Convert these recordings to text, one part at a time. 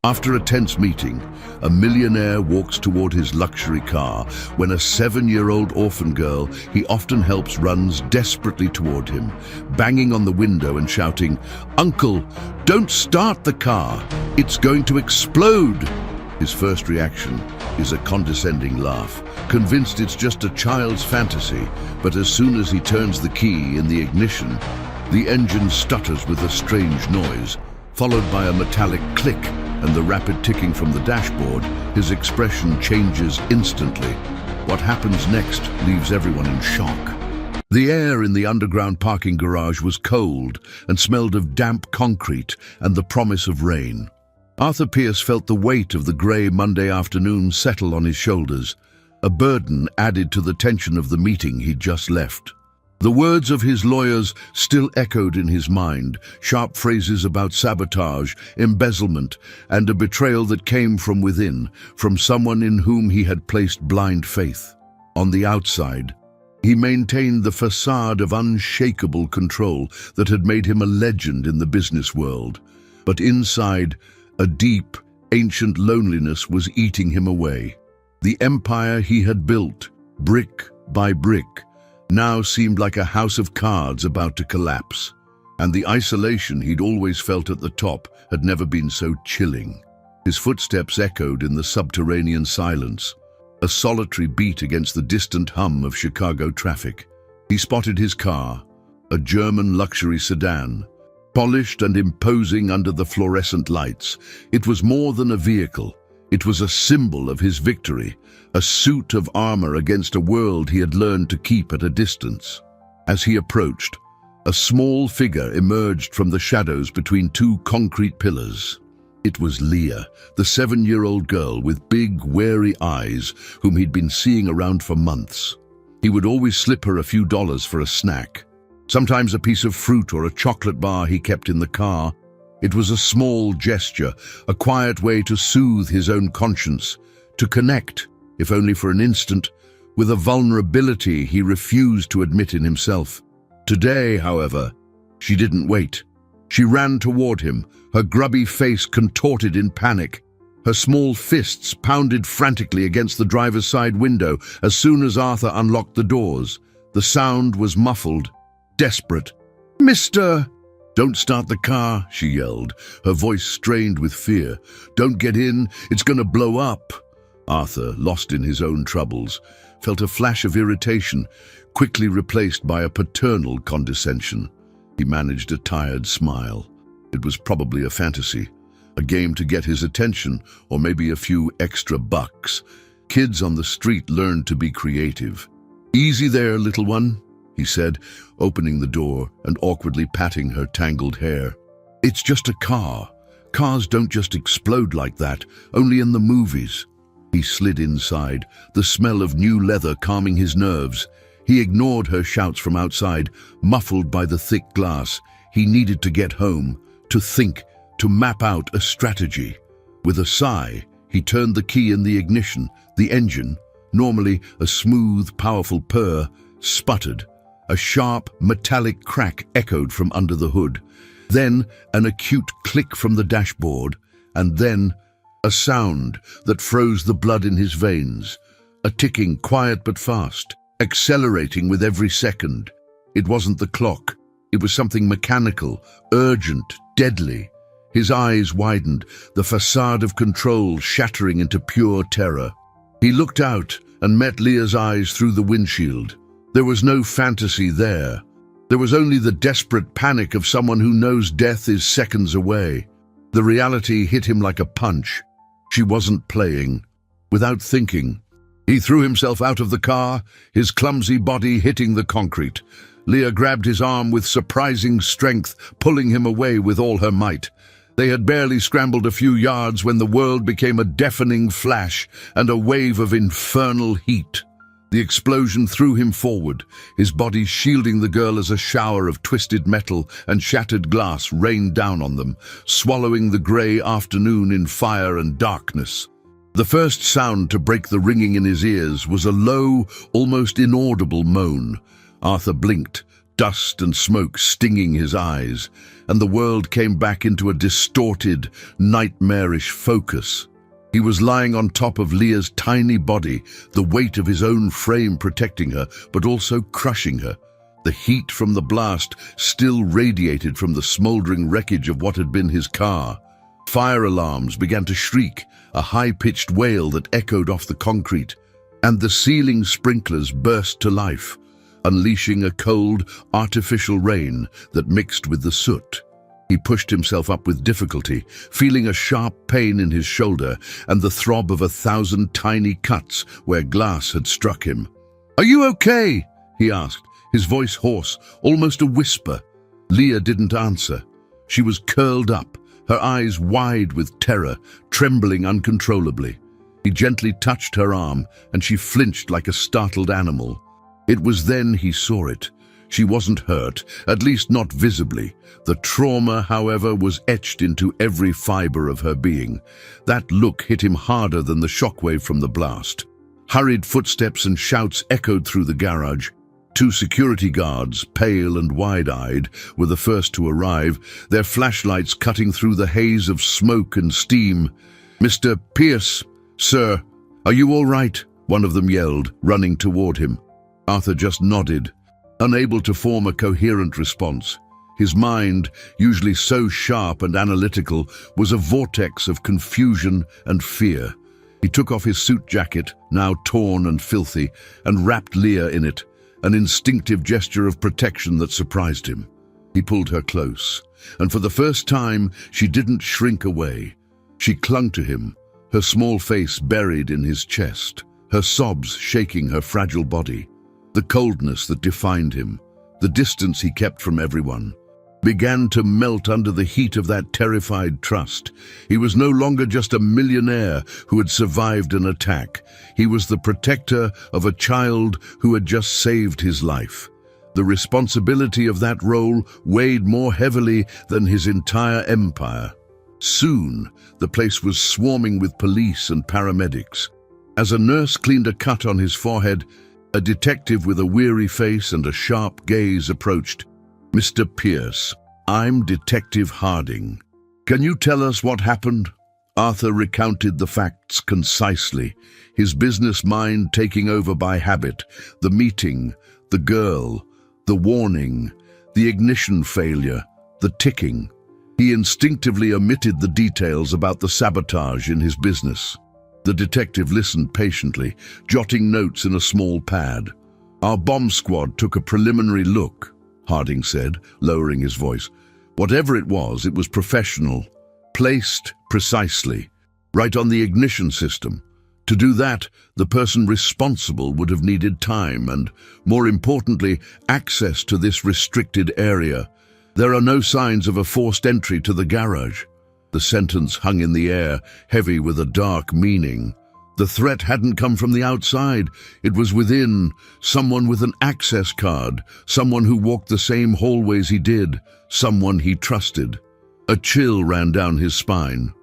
After a tense meeting, a millionaire walks toward his luxury car when a 7-year-old orphan girl he often helps runs desperately toward him, banging on the window and shouting, "Uncle, don't start the car! It's going to explode!" His first reaction is a condescending laugh, convinced it's just a child's fantasy, but as soon as he turns the key in the ignition, the engine stutters with a strange noise, followed by a metallic click and the rapid ticking from the dashboard. His expression changes instantly. What happens next leaves everyone in shock. The air in the underground parking garage was cold and smelled of damp concrete and the promise of rain. Arthur Pierce felt the weight of the grey Monday afternoon settle on his shoulders, a burden added to the tension of the meeting he'd just left. The words of his lawyers still echoed in his mind, sharp phrases about sabotage, embezzlement, and a betrayal that came from within, from someone in whom he had placed blind faith. On the outside, he maintained the facade of unshakable control that had made him a legend in the business world. But inside, a deep, ancient loneliness was eating him away. The empire he had built, brick by brick, now seemed like a house of cards about to collapse, and the isolation he'd always felt at the top had never been so chilling. His footsteps echoed in the subterranean silence, a solitary beat against the distant hum of Chicago traffic. He spotted his car, a German luxury sedan, polished and imposing under the fluorescent lights. It was more than a vehicle. It was a symbol of his victory, a suit of armor against a world he had learned to keep at a distance. As he approached, a small figure emerged from the shadows between two concrete pillars. It was Leah, the 7-year-old girl with big, wary eyes whom he'd been seeing around for months. He would always slip her a few dollars for a snack, sometimes a piece of fruit or a chocolate bar he kept in the car. It was a small gesture, a quiet way to soothe his own conscience, to connect, if only for an instant, with a vulnerability he refused to admit in himself. Today, however, she didn't wait. She ran toward him, her grubby face contorted in panic. Her small fists pounded frantically against the driver's side window as soon as Arthur unlocked the doors. The sound was muffled, desperate. "Mister!" "Don't start the car," she yelled, her voice strained with fear. "Don't get in, it's gonna blow up." Arthur, lost in his own troubles, felt a flash of irritation, quickly replaced by a paternal condescension. He managed a tired smile. It was probably a fantasy, a game to get his attention, or maybe a few extra bucks. Kids on the street learned to be creative. "Easy there, little one," he said, opening the door and awkwardly patting her tangled hair. "It's just a car. Cars don't just explode like that, only in the movies." He slid inside, the smell of new leather calming his nerves. He ignored her shouts from outside, muffled by the thick glass. He needed to get home, to think, to map out a strategy. With a sigh, he turned the key in the ignition. The engine, normally a smooth, powerful purr, sputtered. A sharp, metallic crack echoed from under the hood. Then an acute click from the dashboard, and then a sound that froze the blood in his veins. A ticking, quiet but fast, accelerating with every second. It wasn't the clock. It was something mechanical, urgent, deadly. His eyes widened, the facade of control shattering into pure terror. He looked out and met Leah's eyes through the windshield. There was no fantasy there. There was only the desperate panic of someone who knows death is seconds away. The reality hit him like a punch. She wasn't playing. Without thinking, he threw himself out of the car, his clumsy body hitting the concrete. Leah grabbed his arm with surprising strength, pulling him away with all her might. They had barely scrambled a few yards when the world became a deafening flash and a wave of infernal heat. The explosion threw him forward, his body shielding the girl as a shower of twisted metal and shattered glass rained down on them, swallowing the grey afternoon in fire and darkness. The first sound to break the ringing in his ears was a low, almost inaudible moan. Arthur blinked, dust and smoke stinging his eyes, and the world came back into a distorted, nightmarish focus. He was lying on top of Leah's tiny body, the weight of his own frame protecting her, but also crushing her. The heat from the blast still radiated from the smoldering wreckage of what had been his car. Fire alarms began to shriek, a high-pitched wail that echoed off the concrete, and the ceiling sprinklers burst to life, unleashing a cold, artificial rain that mixed with the soot. He pushed himself up with difficulty, feeling a sharp pain in his shoulder and the throb of 1,000 tiny cuts where glass had struck him. "Are you okay?" he asked, his voice hoarse, almost a whisper. Leah didn't answer. She was curled up, her eyes wide with terror, trembling uncontrollably. He gently touched her arm, and she flinched like a startled animal. It was then he saw it. She wasn't hurt, at least not visibly. The trauma, however, was etched into every fiber of her being. That look hit him harder than the shockwave from the blast. Hurried footsteps and shouts echoed through the garage. 2 security guards, pale and wide-eyed, were the first to arrive, their flashlights cutting through the haze of smoke and steam. "Mr. Pierce, sir, are you all right?" one of them yelled, running toward him. Arthur just nodded, unable to form a coherent response. His mind, usually so sharp and analytical, was a vortex of confusion and fear. He took off his suit jacket, now torn and filthy, and wrapped Leah in it, an instinctive gesture of protection that surprised him. He pulled her close, and for the first time, she didn't shrink away. She clung to him, her small face buried in his chest, her sobs shaking her fragile body. The coldness that defined him, the distance he kept from everyone, began to melt under the heat of that terrified trust. He was no longer just a millionaire who had survived an attack. He was the protector of a child who had just saved his life. The responsibility of that role weighed more heavily than his entire empire. Soon, the place was swarming with police and paramedics. As a nurse cleaned a cut on his forehead, a detective with a weary face and a sharp gaze approached. "Mr. Pierce, I'm Detective Harding. Can you tell us what happened?" Arthur recounted the facts concisely, his business mind taking over by habit. The meeting, the girl, the warning, the ignition failure, the ticking. He instinctively omitted the details about the sabotage in his business. The detective listened patiently, jotting notes in a small pad. "Our bomb squad took a preliminary look," Harding said, lowering his voice. "Whatever it was professional, placed precisely, right on the ignition system. To do that, the person responsible would have needed time and, more importantly, access to this restricted area. There are no signs of a forced entry to the garage." The sentence hung in the air, heavy with a dark meaning. The threat hadn't come from the outside. It was within, someone with an access card, someone who walked the same hallways he did, someone he trusted. A chill ran down his spine,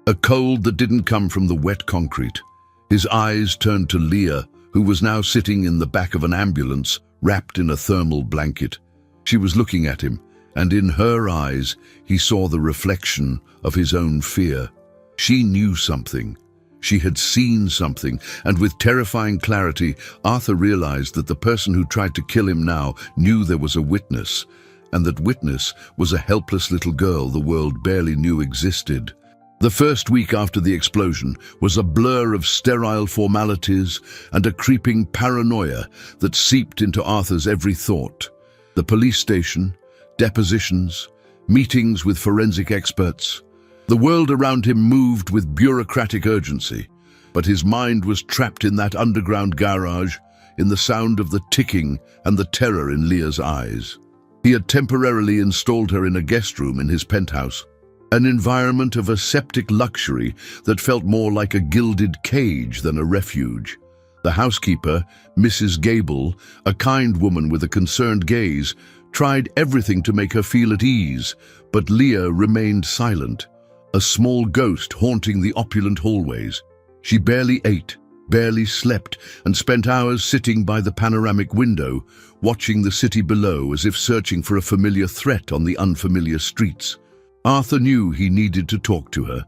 a cold that didn't come from the wet concrete. His eyes turned to Leah, who was now sitting in the back of an ambulance, wrapped in a thermal blanket. She was looking at him, and in her eyes he saw the reflection of his own fear. She knew something. She had seen something, and with terrifying clarity, Arthur realized that the person who tried to kill him now knew there was a witness, and that witness was a helpless little girl the world barely knew existed. The first week after the explosion was a blur of sterile formalities and a creeping paranoia that seeped into Arthur's every thought. The police station, depositions, meetings with forensic experts. The world around him moved with bureaucratic urgency, but his mind was trapped in that underground garage, in the sound of the ticking and the terror in Leah's eyes. He had temporarily installed her in a guest room in his penthouse, an environment of aseptic luxury that felt more like a gilded cage than a refuge. The housekeeper, Mrs. Gable, a kind woman with a concerned gaze, tried everything to make her feel at ease, but Leah remained silent, a small ghost haunting the opulent hallways. She barely ate, barely slept, and spent hours sitting by the panoramic window, watching the city below as if searching for a familiar threat on the unfamiliar streets. Arthur knew he needed to talk to her,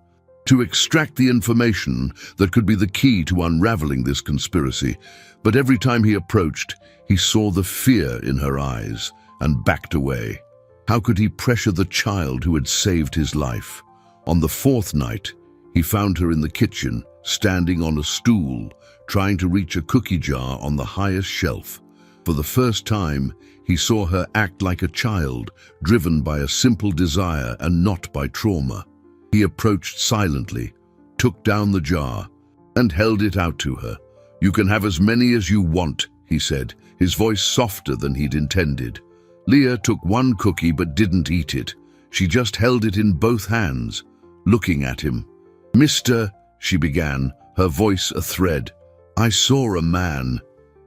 to extract the information that could be the key to unraveling this conspiracy, but every time he approached, he saw the fear in her eyes and backed away. How could he pressure the child who had saved his life? On the fourth night, he found her in the kitchen, standing on a stool, trying to reach a cookie jar on the highest shelf. For the first time, he saw her act like a child, driven by a simple desire and not by trauma. He approached silently, took down the jar, and held it out to her. "You can have as many as you want," he said, his voice softer than he'd intended. Leah took one cookie but didn't eat it. She just held it in both hands, looking at him. "Mister," she began, her voice a thread. "I saw a man."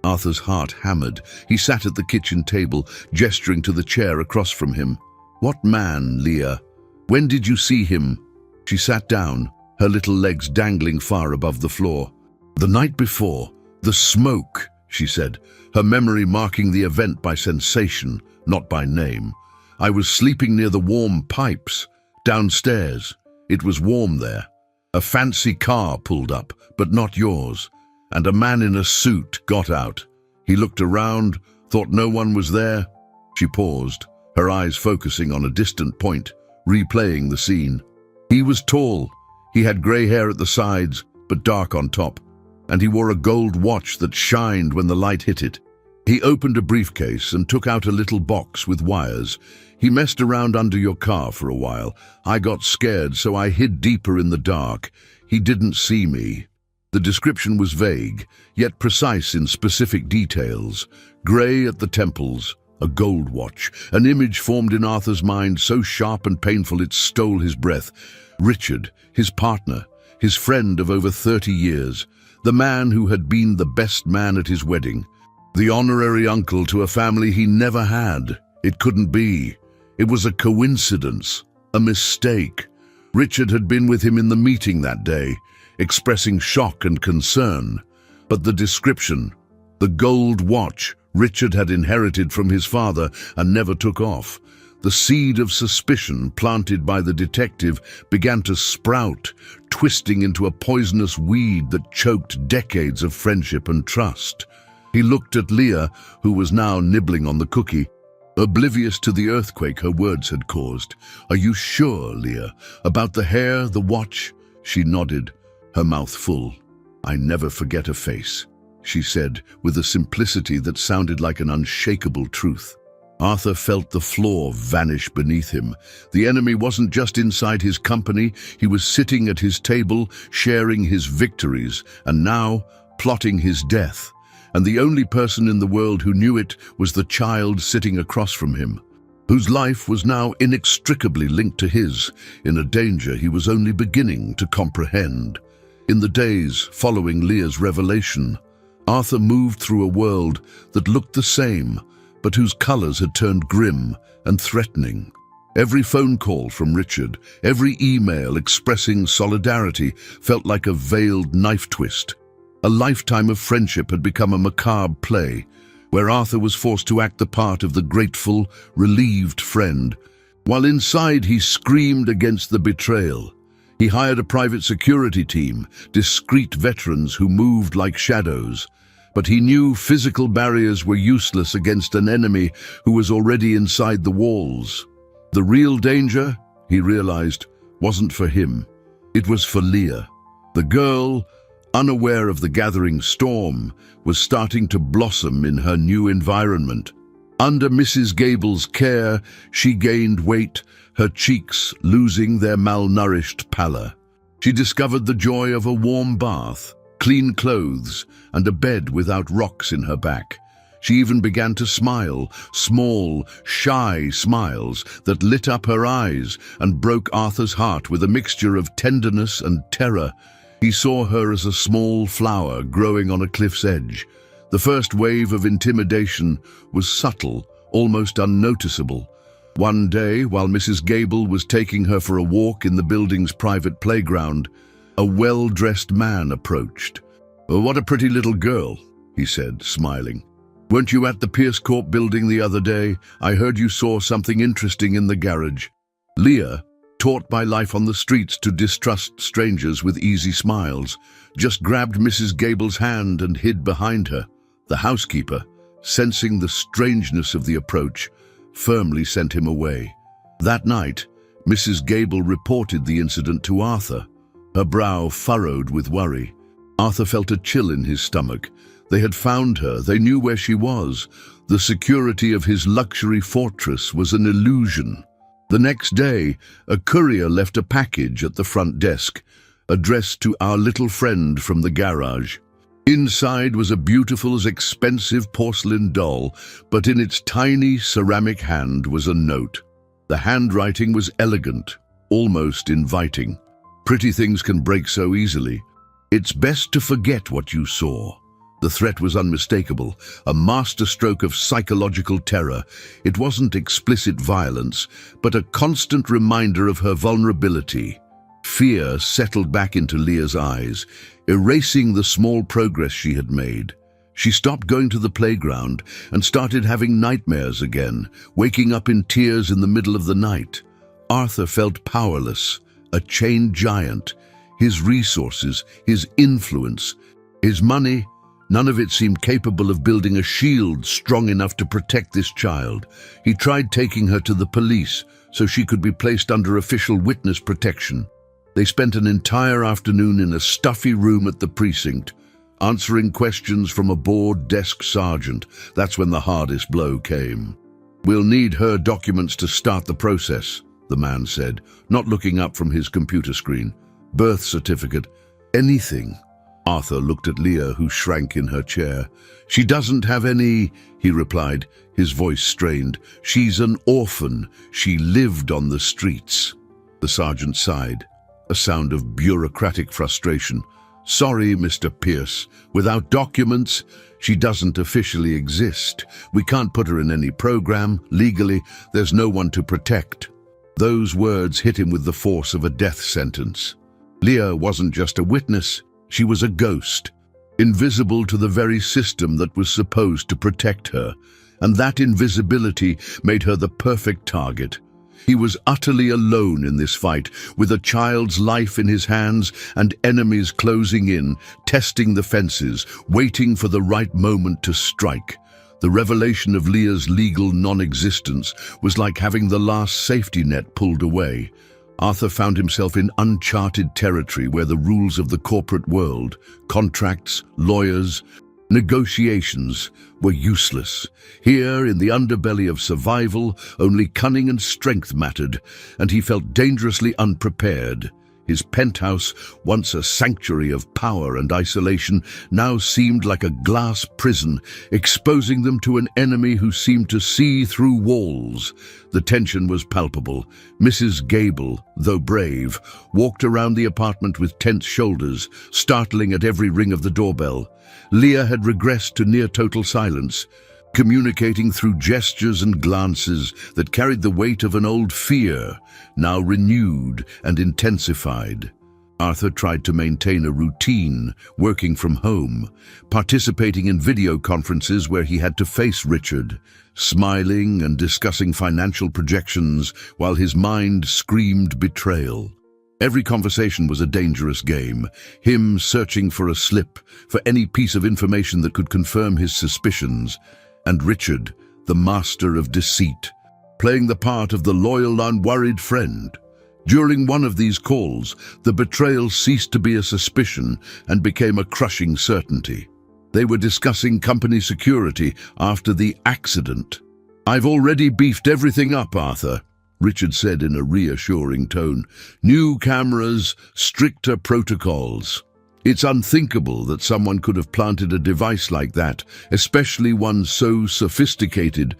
Arthur's heart hammered. He sat at the kitchen table, gesturing to the chair across from him. "What man, Leah? When did you see him?" She sat down, her little legs dangling far above the floor. "The night before. The smoke," she said, her memory marking the event by sensation, not by name. "I was sleeping near the warm pipes, downstairs. It was warm there. A fancy car pulled up, but not yours, and a man in a suit got out. He looked around, thought no one was there." She paused, her eyes focusing on a distant point, replaying the scene. "He was tall. He had grey hair at the sides, but dark on top, and he wore a gold watch that shined when the light hit it. He opened a briefcase and took out a little box with wires. He messed around under your car for a while. I got scared, so I hid deeper in the dark. He didn't see me." The description was vague, yet precise in specific details. Grey at the temples, a gold watch. An image formed in Arthur's mind so sharp and painful it stole his breath. Richard, his partner, his friend of over 30 years, the man who had been the best man at his wedding. The honorary uncle to a family he never had. It couldn't be. It was a coincidence, a mistake. Richard had been with him in the meeting that day, expressing shock and concern. But the description, the gold watch Richard had inherited from his father and never took off. The seed of suspicion planted by the detective began to sprout, twisting into a poisonous weed that choked decades of friendship and trust. He looked at Leah, who was now nibbling on the cookie, oblivious to the earthquake her words had caused. "Are you sure, Leah, about the hair, the watch?" She nodded, her mouth full. "I never forget a face," she said, with a simplicity that sounded like an unshakable truth. Arthur felt the floor vanish beneath him. The enemy wasn't just inside his company, he was sitting at his table, sharing his victories, and now plotting his death. And the only person in the world who knew it was the child sitting across from him, whose life was now inextricably linked to his, in a danger he was only beginning to comprehend. In the days following Leah's revelation, Arthur moved through a world that looked the same, but whose colors had turned grim and threatening. Every phone call from Richard, every email expressing solidarity felt like a veiled knife twist. A lifetime of friendship had become a macabre play, where Arthur was forced to act the part of the grateful, relieved friend, while inside he screamed against the betrayal. He hired a private security team, discreet veterans who moved like shadows, but he knew physical barriers were useless against an enemy who was already inside the walls. The real danger, he realized, wasn't for him. It was for Leah. The girl, unaware of the gathering storm, was starting to blossom in her new environment. Under Mrs. Gable's care, she gained weight, her cheeks losing their malnourished pallor. She discovered the joy of a warm bath, clean clothes, and a bed without rocks in her back. She even began to smile, small, shy smiles that lit up her eyes and broke Arthur's heart with a mixture of tenderness and terror. He saw her as a small flower growing on a cliff's edge. The first wave of intimidation was subtle, almost unnoticeable. One day, while Mrs. Gable was taking her for a walk in the building's private playground, a well-dressed man approached. "Oh, what a pretty little girl," he said, smiling. "Weren't you at the Pierce Corp building the other day? I heard you saw something interesting in the garage." Leah, taught by life on the streets to distrust strangers with easy smiles, just grabbed Mrs. Gable's hand and hid behind her. The housekeeper, sensing the strangeness of the approach, firmly sent him away. That night, Mrs. Gable reported the incident to Arthur, her brow furrowed with worry. Arthur felt a chill in his stomach. They had found her, they knew where she was. The security of his luxury fortress was an illusion. The next day, a courier left a package at the front desk, addressed to our little friend from the garage. Inside was a beautiful, expensive porcelain doll, but in its tiny ceramic hand was a note. The handwriting was elegant, almost inviting. "Pretty things can break so easily. It's best to forget what you saw." The threat was unmistakable, a masterstroke of psychological terror. It wasn't explicit violence, but a constant reminder of her vulnerability. Fear settled back into Leah's eyes, erasing the small progress she had made. She stopped going to the playground and started having nightmares again, waking up in tears in the middle of the night. Arthur felt powerless, a chained giant. His resources, his influence, his money, none of it seemed capable of building a shield strong enough to protect this child. He tried taking her to the police so she could be placed under official witness protection. They spent an entire afternoon in a stuffy room at the precinct, answering questions from a bored desk sergeant. That's when the hardest blow came. "We'll need her documents to start the process," the man said, not looking up from his computer screen. "Birth certificate, anything." Arthur looked at Leah, who shrank in her chair. "She doesn't have any," he replied, his voice strained. "She's an orphan. She lived on the streets." The sergeant sighed, a sound of bureaucratic frustration. "Sorry, Mr. Pierce. Without documents, she doesn't officially exist. We can't put her in any program. Legally, there's no one to protect." Those words hit him with the force of a death sentence. Leah wasn't just a witness. She was a ghost, invisible to the very system that was supposed to protect her, and that invisibility made her the perfect target. He was utterly alone in this fight, with a child's life in his hands and enemies closing in, testing the fences, waiting for the right moment to strike. The revelation of Leah's legal non-existence was like having the last safety net pulled away. Arthur found himself in uncharted territory where the rules of the corporate world, contracts, lawyers, negotiations, were useless. Here, in the underbelly of survival, only cunning and strength mattered, and he felt dangerously unprepared. His penthouse, once a sanctuary of power and isolation, now seemed like a glass prison, exposing them to an enemy who seemed to see through walls. The tension was palpable. Mrs. Gable, though brave, walked around the apartment with tense shoulders, startling at every ring of the doorbell. Leah had regressed to near-total silence, communicating through gestures and glances that carried the weight of an old fear, now renewed and intensified. Arthur tried to maintain a routine, working from home, participating in video conferences where he had to face Richard, smiling and discussing financial projections while his mind screamed betrayal. Every conversation was a dangerous game, him searching for a slip, for any piece of information that could confirm his suspicions, and Richard, the master of deceit, playing the part of the loyal, unworried friend. During one of these calls, the betrayal ceased to be a suspicion and became a crushing certainty. They were discussing company security after the accident. "I've already beefed everything up, Arthur," Richard said in a reassuring tone. "New cameras, stricter protocols. It's unthinkable that someone could have planted a device like that, especially one so sophisticated,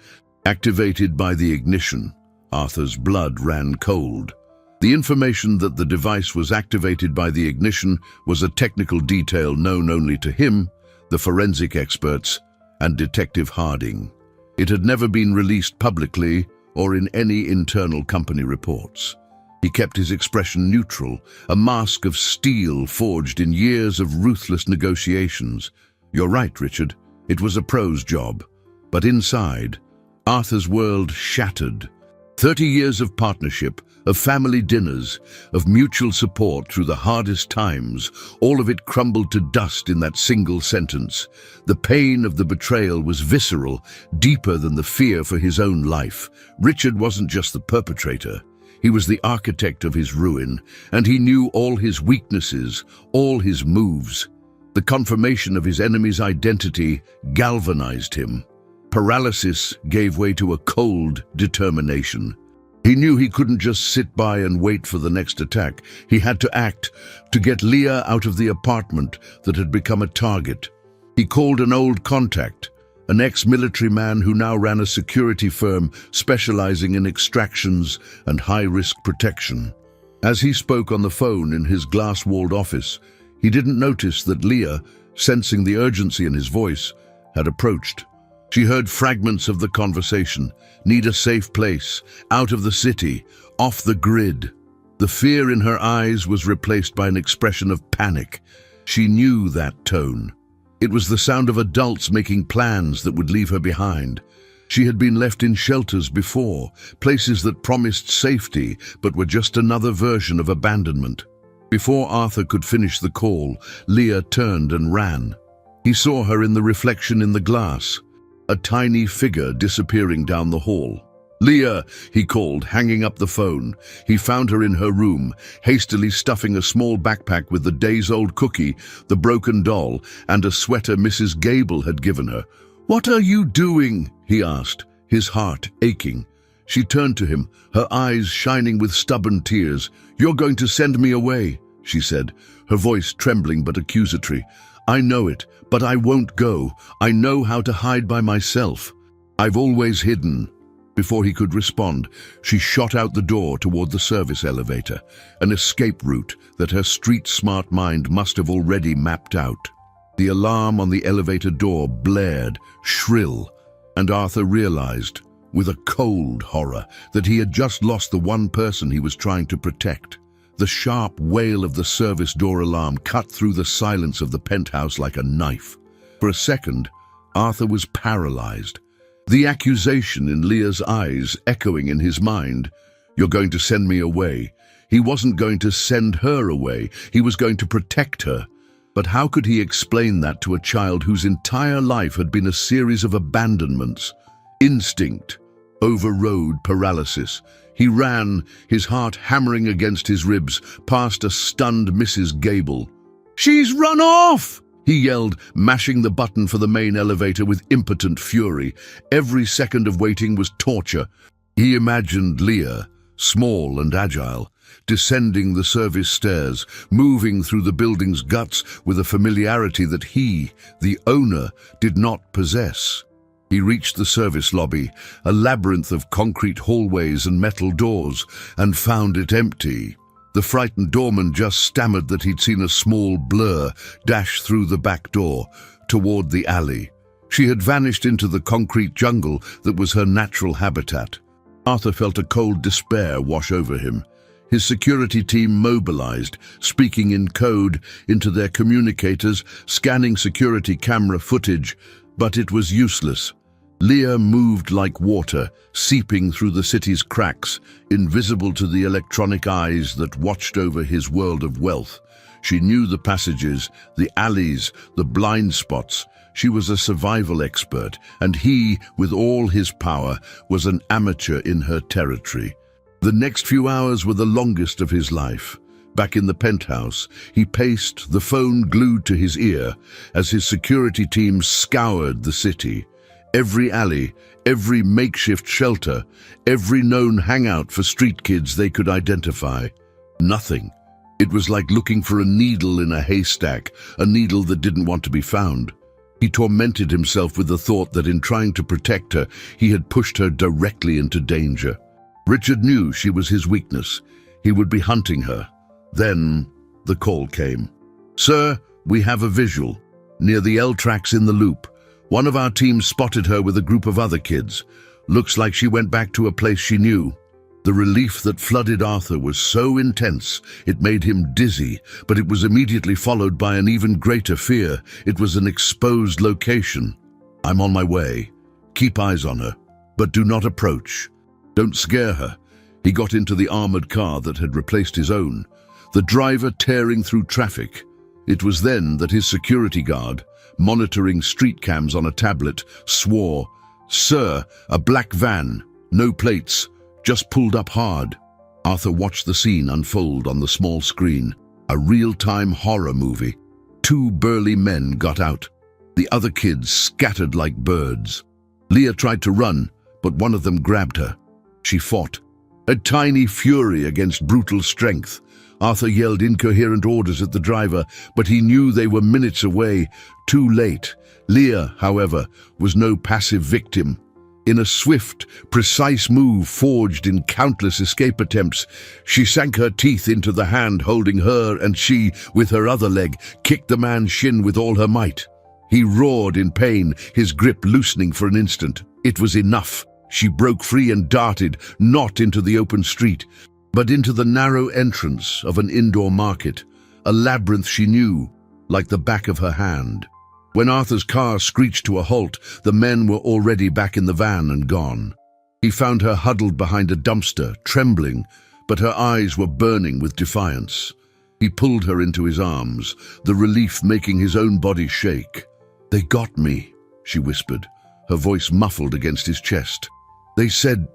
activated by the ignition." Arthur's blood ran cold. The information that the device was activated by the ignition was a technical detail known only to him, the forensic experts, and Detective Harding. It had never been released publicly or in any internal company reports. He kept his expression neutral, a mask of steel forged in years of ruthless negotiations. "You're right, Richard. It was a pro's job." But inside, Arthur's world shattered. 30 years of partnership, of family dinners, of mutual support through the hardest times, all of it crumbled to dust in that single sentence. The pain of the betrayal was visceral, deeper than the fear for his own life. Richard wasn't just the perpetrator. He was the architect of his ruin, and he knew all his weaknesses, all his moves. The confirmation of his enemy's identity galvanized him. Paralysis gave way to a cold determination. He knew he couldn't just sit by and wait for the next attack. He had to act, to get Leah out of the apartment that had become a target. He called an old contact, an ex-military man who now ran a security firm specializing in extractions and high-risk protection. As he spoke on the phone in his glass-walled office, he didn't notice that Leah, sensing the urgency in his voice, had approached. She heard fragments of the conversation. "Need a safe place, out of the city, off the grid." The fear in her eyes was replaced by an expression of panic. She knew that tone. It was the sound of adults making plans that would leave her behind. She had been left in shelters before, places that promised safety but were just another version of abandonment. Before Arthur could finish the call, Leah turned and ran. He saw her in the reflection in the glass, a tiny figure disappearing down the hall. "Leah," he called, hanging up the phone. He found her in her room, hastily stuffing a small backpack with the days-old cookie, the broken doll, and a sweater Mrs. Gable had given her. "What are you doing?" he asked, his heart aching. She turned to him, her eyes shining with stubborn tears. "You're going to send me away," she said, her voice trembling but accusatory. "I know it, but I won't go. I know how to hide by myself. I've always hidden." Before he could respond, she shot out the door toward the service elevator, an escape route that her street-smart mind must have already mapped out. The alarm on the elevator door blared, shrill, and Arthur realized, with a cold horror, that he had just lost the one person he was trying to protect. The sharp wail of the service door alarm cut through the silence of the penthouse like a knife. For a second, Arthur was paralyzed. The accusation in Leah's eyes echoing in his mind. "You're going to send me away." He wasn't going to send her away. He was going to protect her. But how could he explain that to a child whose entire life had been a series of abandonments? Instinct overrode paralysis. He ran, his heart hammering against his ribs, past a stunned Mrs. Gable. "She's run off!" he yelled, mashing the button for the main elevator with impotent fury. Every second of waiting was torture. He imagined Leah, small and agile, descending the service stairs, moving through the building's guts with a familiarity that he, the owner, did not possess. He reached the service lobby, a labyrinth of concrete hallways and metal doors, and found it empty. The frightened doorman just stammered that he'd seen a small blur dash through the back door, toward the alley. She had vanished into the concrete jungle that was her natural habitat. Arthur felt a cold despair wash over him. His security team mobilized, speaking in code into their communicators, scanning security camera footage, but it was useless. Leah moved like water, seeping through the city's cracks, invisible to the electronic eyes that watched over his world of wealth. She knew the passages, the alleys, the blind spots. She was a survival expert, and he, with all his power, was an amateur in her territory. The next few hours were the longest of his life. Back in the penthouse, he paced, the phone glued to his ear, as his security team scoured the city. Every alley, every makeshift shelter, every known hangout for street kids they could identify. Nothing. It was like looking for a needle in a haystack, a needle that didn't want to be found. He tormented himself with the thought that in trying to protect her, he had pushed her directly into danger. Richard knew she was his weakness. He would be hunting her. Then the call came. "Sir, we have a visual. Near the L tracks in the loop. One of our team spotted her with a group of other kids. Looks like she went back to a place she knew." The relief that flooded Arthur was so intense it made him dizzy, but it was immediately followed by an even greater fear. It was an exposed location. "I'm on my way. Keep eyes on her, but do not approach. Don't scare her." He got into the armored car that had replaced his own, the driver tearing through traffic. It was then that his security guard, monitoring street cams on a tablet, swore, "Sir, a black van, no plates, just pulled up hard." Arthur watched the scene unfold on the small screen, a real-time horror movie. 2 burly men got out. The other kids scattered like birds. Leah tried to run, but one of them grabbed her. She fought, a tiny fury against brutal strength. Arthur yelled incoherent orders at the driver, but he knew they were minutes away, too late. Leah, however, was no passive victim. In a swift, precise move forged in countless escape attempts, she sank her teeth into the hand holding her, and she, with her other leg, kicked the man's shin with all her might. He roared in pain, his grip loosening for an instant. It was enough. She broke free and darted, not into the open street, but into the narrow entrance of an indoor market, a labyrinth she knew, like the back of her hand. When Arthur's car screeched to a halt, the men were already back in the van and gone. He found her huddled behind a dumpster, trembling, but her eyes were burning with defiance. He pulled her into his arms, the relief making his own body shake. "They got me," she whispered, her voice muffled against his chest. They said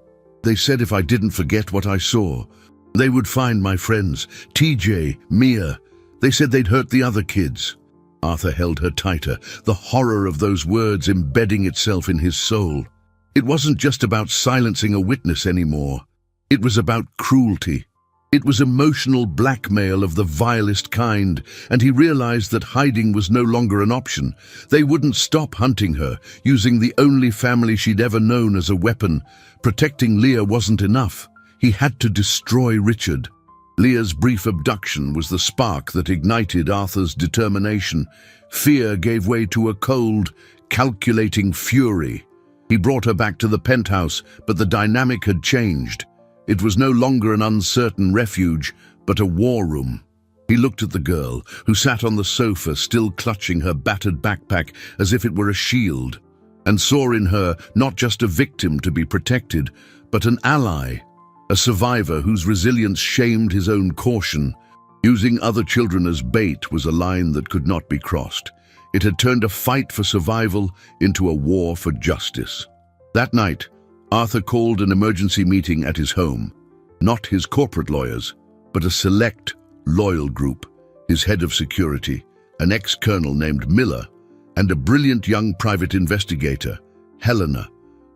if I didn't forget what I saw, they would find my friends, TJ, Mia. They said they'd hurt the other kids." Arthur held her tighter, the horror of those words embedding itself in his soul. It wasn't just about silencing a witness anymore. It was about cruelty. It was emotional blackmail of the vilest kind, and he realized that hiding was no longer an option. They wouldn't stop hunting her, using the only family she'd ever known as a weapon. Protecting Leah wasn't enough. He had to destroy Richard. Leah's brief abduction was the spark that ignited Arthur's determination. Fear gave way to a cold, calculating fury. He brought her back to the penthouse, but the dynamic had changed. It was no longer an uncertain refuge, but a war room. He looked at the girl, who sat on the sofa still clutching her battered backpack as if it were a shield, and saw in her not just a victim to be protected, but an ally, a survivor whose resilience shamed his own caution. Using other children as bait was a line that could not be crossed. It had turned a fight for survival into a war for justice. That night, Arthur called an emergency meeting at his home. Not his corporate lawyers, but a select, loyal group, his head of security, an ex-colonel named Miller, and a brilliant young private investigator, Helena,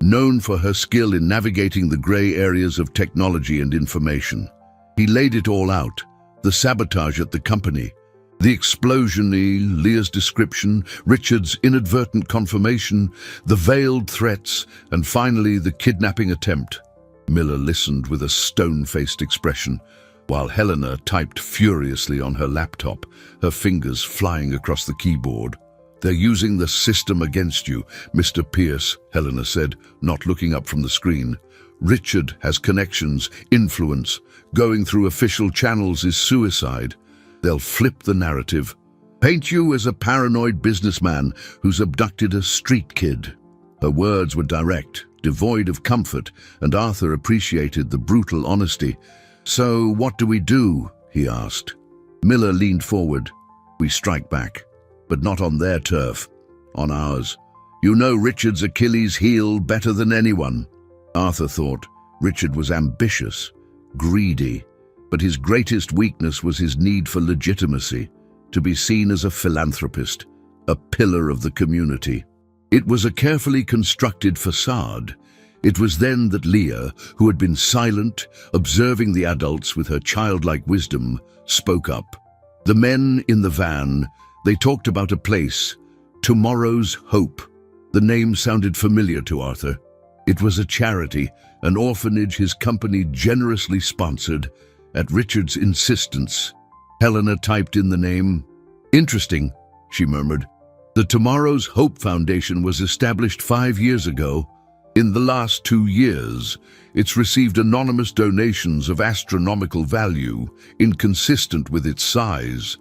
known for her skill in navigating the gray areas of technology and information. He laid it all out, the sabotage at the company, the explosion, Leah's description, Richard's inadvertent confirmation, the veiled threats, and finally the kidnapping attempt. Miller listened with a stone-faced expression, while Helena typed furiously on her laptop, her fingers flying across the keyboard. "They're using the system against you, Mr. Pierce," Helena said, not looking up from the screen. "Richard has connections, influence. Going through official channels is suicide. They'll flip the narrative, paint you as a paranoid businessman who's abducted a street kid." Her words were direct, devoid of comfort, and Arthur appreciated the brutal honesty. "So what do we do?" he asked. Miller leaned forward. "We strike back, but not on their turf, on ours. You know Richard's Achilles heel better than anyone." Arthur thought Richard was ambitious, greedy, but his greatest weakness was his need for legitimacy, to be seen as a philanthropist, a pillar of the community. It was a carefully constructed facade. It was then that Leah, who had been silent, observing the adults with her childlike wisdom, spoke up. The men in the van, they talked about a place, Tomorrow's Hope. The name sounded familiar to Arthur. It was a charity, an orphanage his company generously sponsored. At Richard's insistence, Helena typed in the name. "Interesting," she murmured. "The Tomorrow's Hope Foundation was established 5 years ago. In the last 2 years, it's received anonymous donations of astronomical value, inconsistent with its size,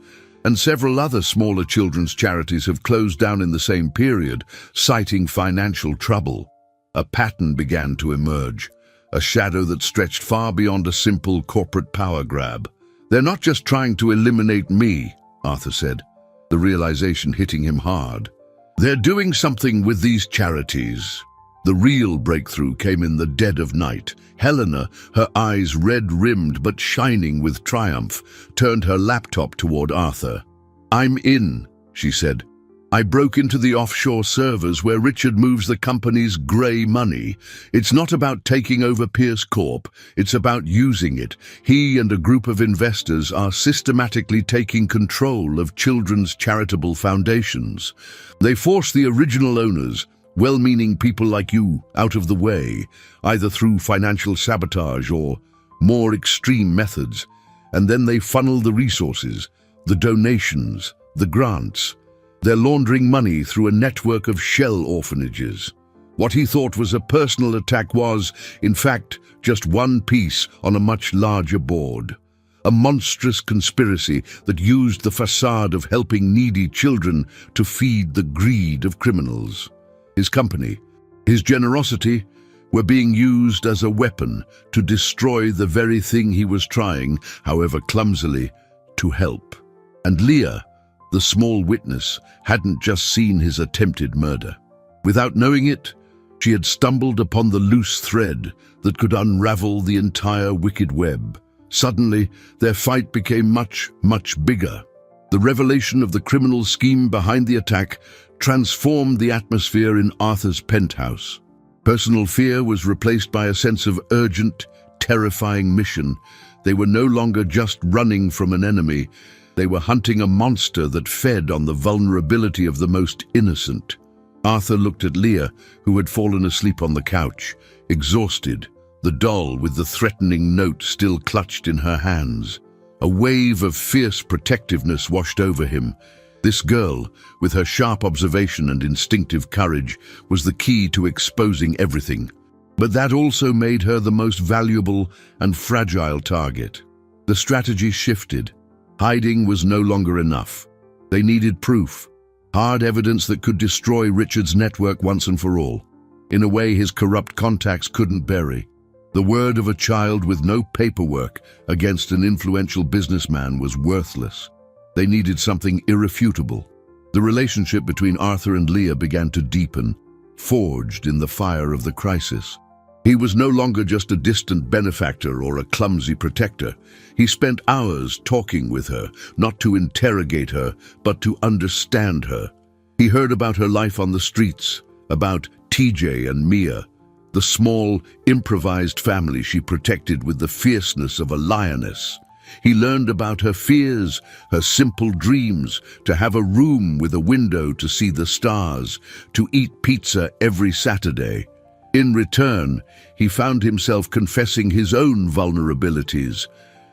and several other smaller children's charities have closed down in the same period, citing financial trouble. A pattern began to emerge, a shadow that stretched far beyond a simple corporate power grab. "They're not just trying to eliminate me," Arthur said, the realization hitting him hard. "They're doing something with these charities." The real breakthrough came in the dead of night. Helena, her eyes red-rimmed but shining with triumph, turned her laptop toward Arthur. "I'm in," she said. "I broke into the offshore servers where Richard moves the company's grey money. It's not about taking over Pierce Corp, it's about using it. He and a group of investors are systematically taking control of children's charitable foundations. They force the original owners, well-meaning people like you, out of the way, either through financial sabotage or more extreme methods. And then they funnel the resources, the donations, the grants. They're laundering money through a network of shell orphanages. What he thought was a personal attack was, in fact, just one piece on a much larger board. A monstrous conspiracy that used the facade of helping needy children to feed the greed of criminals. His company, his generosity, were being used as a weapon to destroy the very thing he was trying, however clumsily, to help. And Leah, the small witness, hadn't just seen his attempted murder. Without knowing it, she had stumbled upon the loose thread that could unravel the entire wicked web. Suddenly, their fight became much, much bigger. The revelation of the criminal scheme behind the attack transformed the atmosphere in Arthur's penthouse. Personal fear was replaced by a sense of urgent, terrifying mission. They were no longer just running from an enemy. They were hunting a monster that fed on the vulnerability of the most innocent. Arthur looked at Leah, who had fallen asleep on the couch, exhausted, the doll with the threatening note still clutched in her hands. A wave of fierce protectiveness washed over him. This girl, with her sharp observation and instinctive courage, was the key to exposing everything. But that also made her the most valuable and fragile target. The strategy shifted. Hiding was no longer enough. They needed proof, hard evidence that could destroy Richard's network once and for all, in a way his corrupt contacts couldn't bury. The word of a child with no paperwork against an influential businessman was worthless. They needed something irrefutable. The relationship between Arthur and Leah began to deepen, forged in the fire of the crisis. He was no longer just a distant benefactor or a clumsy protector. He spent hours talking with her, not to interrogate her, but to understand her. He heard about her life on the streets, about TJ and Mia, the small, improvised family she protected with the fierceness of a lioness. He learned about her fears, her simple dreams, to have a room with a window to see the stars, to eat pizza every Saturday. In return, he found himself confessing his own vulnerabilities,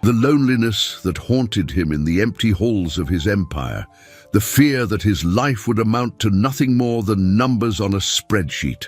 the loneliness that haunted him in the empty halls of his empire, the fear that his life would amount to nothing more than numbers on a spreadsheet.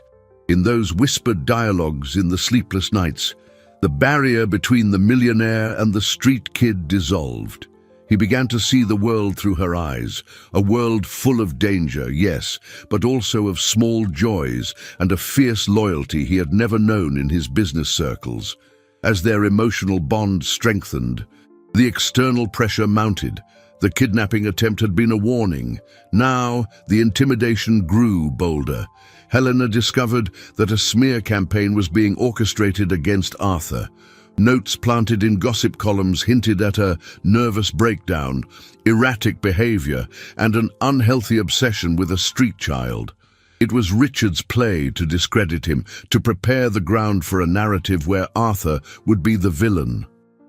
In those whispered dialogues in the sleepless nights, the barrier between the millionaire and the street kid dissolved. He began to see the world through her eyes, a world full of danger, yes, but also of small joys and a fierce loyalty he had never known in his business circles. As their emotional bond strengthened, the external pressure mounted. The kidnapping attempt had been a warning. Now, the intimidation grew bolder. Helena discovered that a smear campaign was being orchestrated against Arthur. Notes planted in gossip columns hinted at a nervous breakdown, erratic behavior, and an unhealthy obsession with a street child. It was Richard's play to discredit him, to prepare the ground for a narrative where Arthur would be the villain.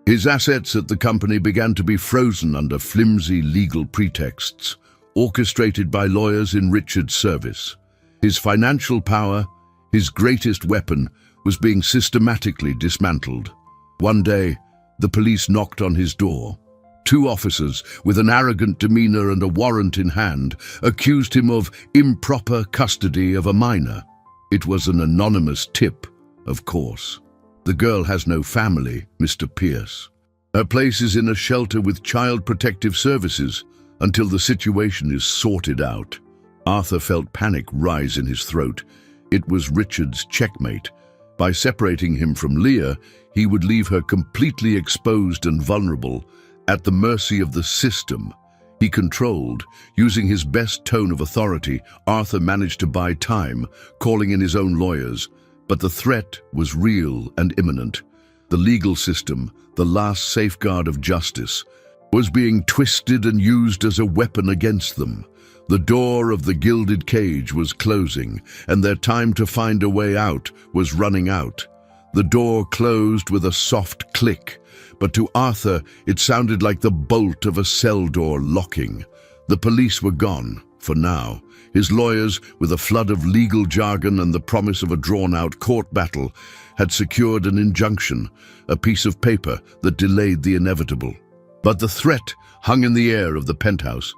His assets at the company began to be frozen under flimsy legal pretexts, orchestrated by lawyers in Richard's service. His financial power, his greatest weapon, was being systematically dismantled. One day, the police knocked on his door. 2 officers, with an arrogant demeanor and a warrant in hand, accused him of improper custody of a minor. It was an anonymous tip, of course. The girl has no family, Mr. Pierce. Her place is in a shelter with Child Protective Services until the situation is sorted out. Arthur felt panic rise in his throat. It was Richard's checkmate. By separating him from Leah, he would leave her completely exposed and vulnerable, at the mercy of the system he controlled. Using his best tone of authority, Arthur managed to buy time, calling in his own lawyers. But the threat was real and imminent. The legal system, the last safeguard of justice, was being twisted and used as a weapon against them. The door of the gilded cage was closing, and their time to find a way out was running out. The door closed with a soft click, but to Arthur it sounded like the bolt of a cell door locking. The police were gone, for now. His lawyers, with a flood of legal jargon and the promise of a drawn-out court battle, had secured an injunction, a piece of paper that delayed the inevitable. But the threat hung in the air of the penthouse.